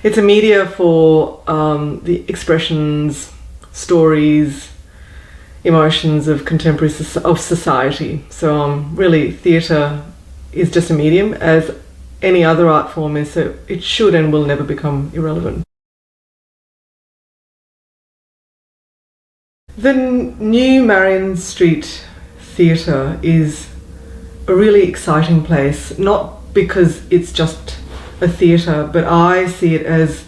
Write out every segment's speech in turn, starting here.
It's a media for the expressions, stories, emotions of contemporary society. So really, theatre is just a medium, as any other art form is, so it should and will never become irrelevant. The new Marian Street Theatre is a really exciting place, not because it's just a theatre, but I see it as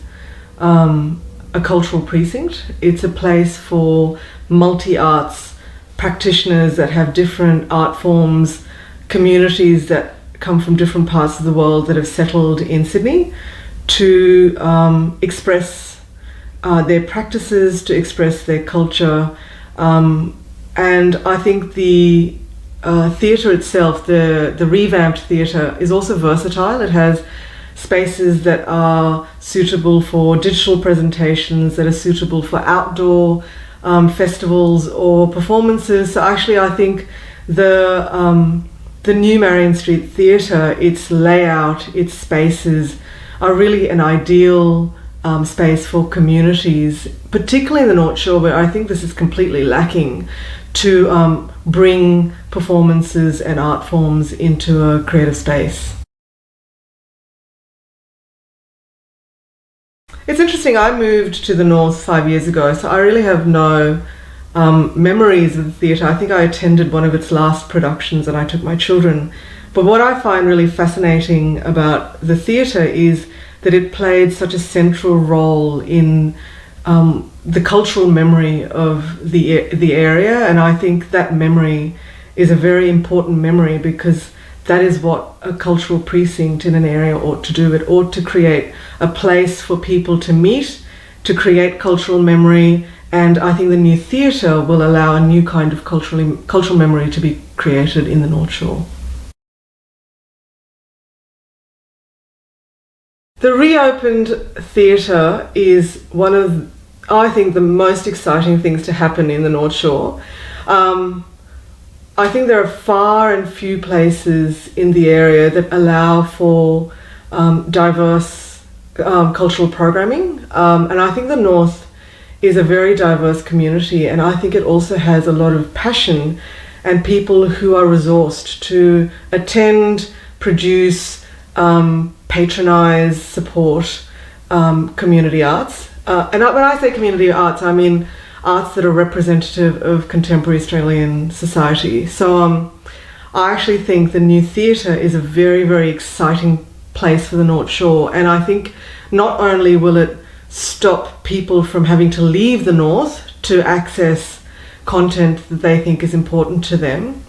a cultural precinct. It's a place for multi-arts practitioners that have different art forms, communities that come from different parts of the world that have settled in Sydney to express their practices, to express their culture. And I think the theatre itself, the revamped theatre, is also versatile. It has spaces that are suitable for digital presentations, that are suitable for outdoor festivals or performances. So actually I think the new Marian Street Theatre, its layout, its spaces are really an ideal space for communities, particularly in the North Shore, where I think this is completely lacking, to bring performances and art forms into a creative space. It's interesting, I moved to the North 5 years ago, so I really have no memories of the theatre. I think I attended one of its last productions and I took my children. But what I find really fascinating about the theatre is that it played such a central role in the cultural memory of the area, and I think that memory is a very important memory, because that is what a cultural precinct in an area ought to do. It ought to create a place for people to meet, to create cultural memory, and I think the new theatre will allow a new kind of cultural memory to be created in the North Shore. The reopened theatre is one of, I think, the most exciting things to happen in the North Shore. I think there are far and few places in the area that allow for diverse cultural programming, and I think the North is a very diverse community, and I think it also has a lot of passion and people who are resourced to attend, produce, patronise, support community arts. And when I say community arts, I mean arts that are representative of contemporary Australian society. So I actually think the new theatre is a very, very exciting place for the North Shore, and I think not only will it stop people from having to leave the North to access content that they think is important to them,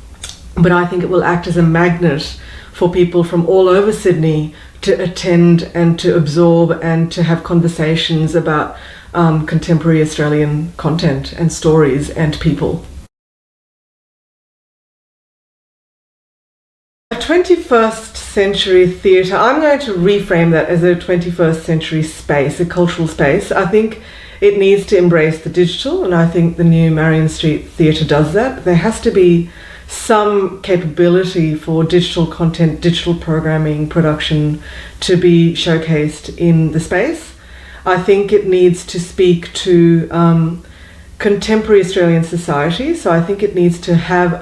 but I think it will act as a magnet for people from all over Sydney to attend and to absorb and to have conversations about contemporary Australian content and stories and people. A 21st century theatre, I'm going to reframe that as a 21st century space, a cultural space. I think it needs to embrace the digital, and I think the new Marian Street Theatre does that. There has to be some capability for digital content, digital programming, production to be showcased in the space. I think it needs to speak to contemporary Australian society, so I think it needs to have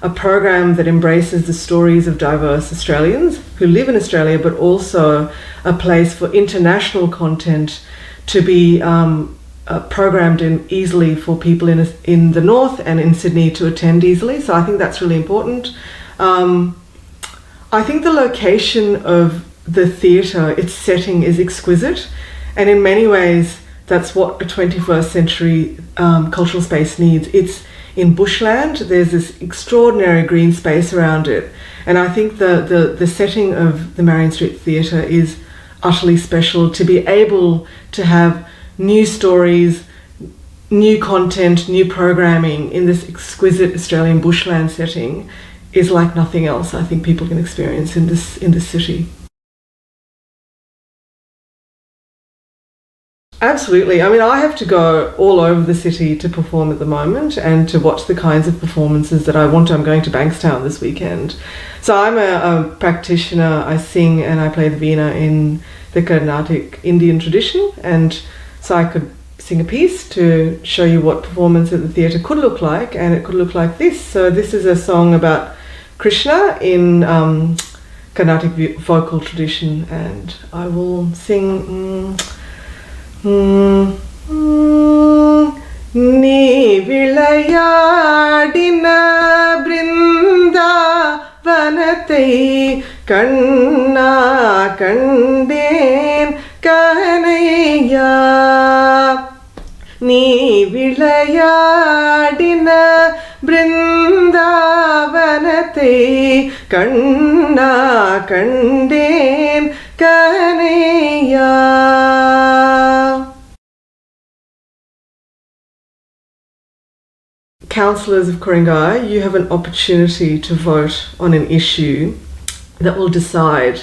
a program that embraces the stories of diverse Australians who live in Australia, but also a place for international content to be programmed in easily for people in the North and in Sydney to attend easily. So I think that's really important. I think the location of the theatre, its setting, is exquisite, and in many ways that's what a 21st century cultural space needs. It's in bushland, there's this extraordinary green space around it, and I think the setting of the Marian Street Theatre is utterly special. To be able to have new stories, new content, new programming in this exquisite Australian bushland setting is like nothing else I think people can experience in this city. Absolutely. I mean, I have to go all over the city to perform at the moment and to watch the kinds of performances that I want to. I'm going to Bankstown this weekend. So I'm a practitioner. I sing and I play the veena in the Carnatic Indian tradition, and so I could sing a piece to show you what performance at the theatre could look like, and it could look like this. So this is a song about Krishna in Carnatic vocal tradition, and I will sing Ni vilayadina brindavanatei kanna kandeen kanaiya. Ni vilayadina brindavanatei kanna kandeen kanaiya. Councillors of Ku-ring-gai, you have an opportunity to vote on an issue that will decide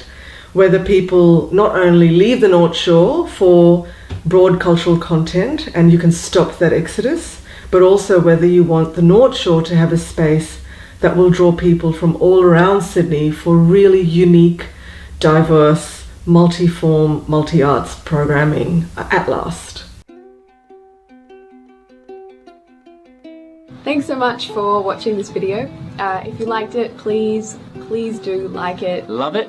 whether people not only leave the North Shore for broad cultural content, and you can stop that exodus, but also whether you want the North Shore to have a space that will draw people from all around Sydney for really unique, diverse, multi-form, multi-arts programming at last. Thanks so much for watching this video. If you liked it, please do like it. Love it.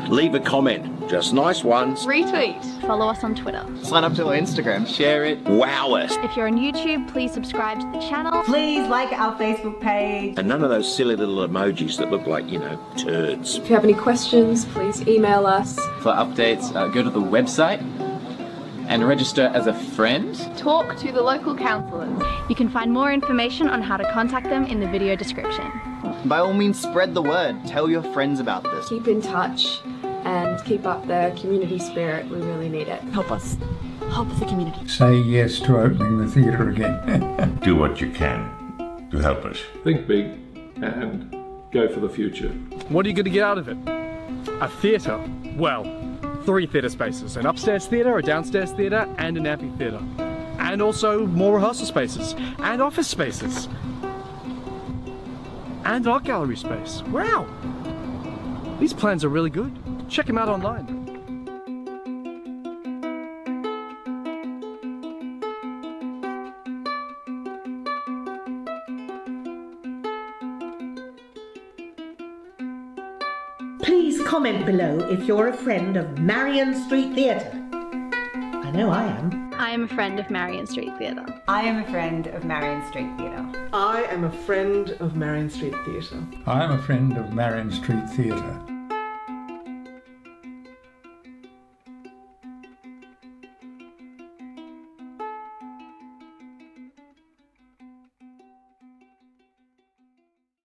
Leave a comment. Just nice ones. Retweet. Follow us on Twitter. Sign up to our Instagram. Share it. Wow us. If you're on YouTube, please subscribe to the channel. Please like our Facebook page. And none of those silly little emojis that look like, turds. If you have any questions, please email us. For updates, go to the website and register as a friend. Talk to the local councillors. You can find more information on how to contact them in the video description. By all means, spread the word. Tell your friends about this. Keep in touch and keep up the community spirit. We really need it. Help us. Help the community. Say yes to opening the theatre again. Do what you can to help us. Think big and go for the future. What are you going to get out of it? A theatre? Well, 3 theatre spaces. An upstairs theatre, a downstairs theatre, and an amphitheatre. And also more rehearsal spaces, and office spaces. And art gallery space. Wow! These plans are really good. Check them out online. Please comment below if you're a friend of Marian Street Theatre. I know I am. I am a friend of Marian Street Theatre. I am a friend of Marian Street Theatre. I am a friend of Marian Street Theatre. I am a friend of Marian Street Theatre.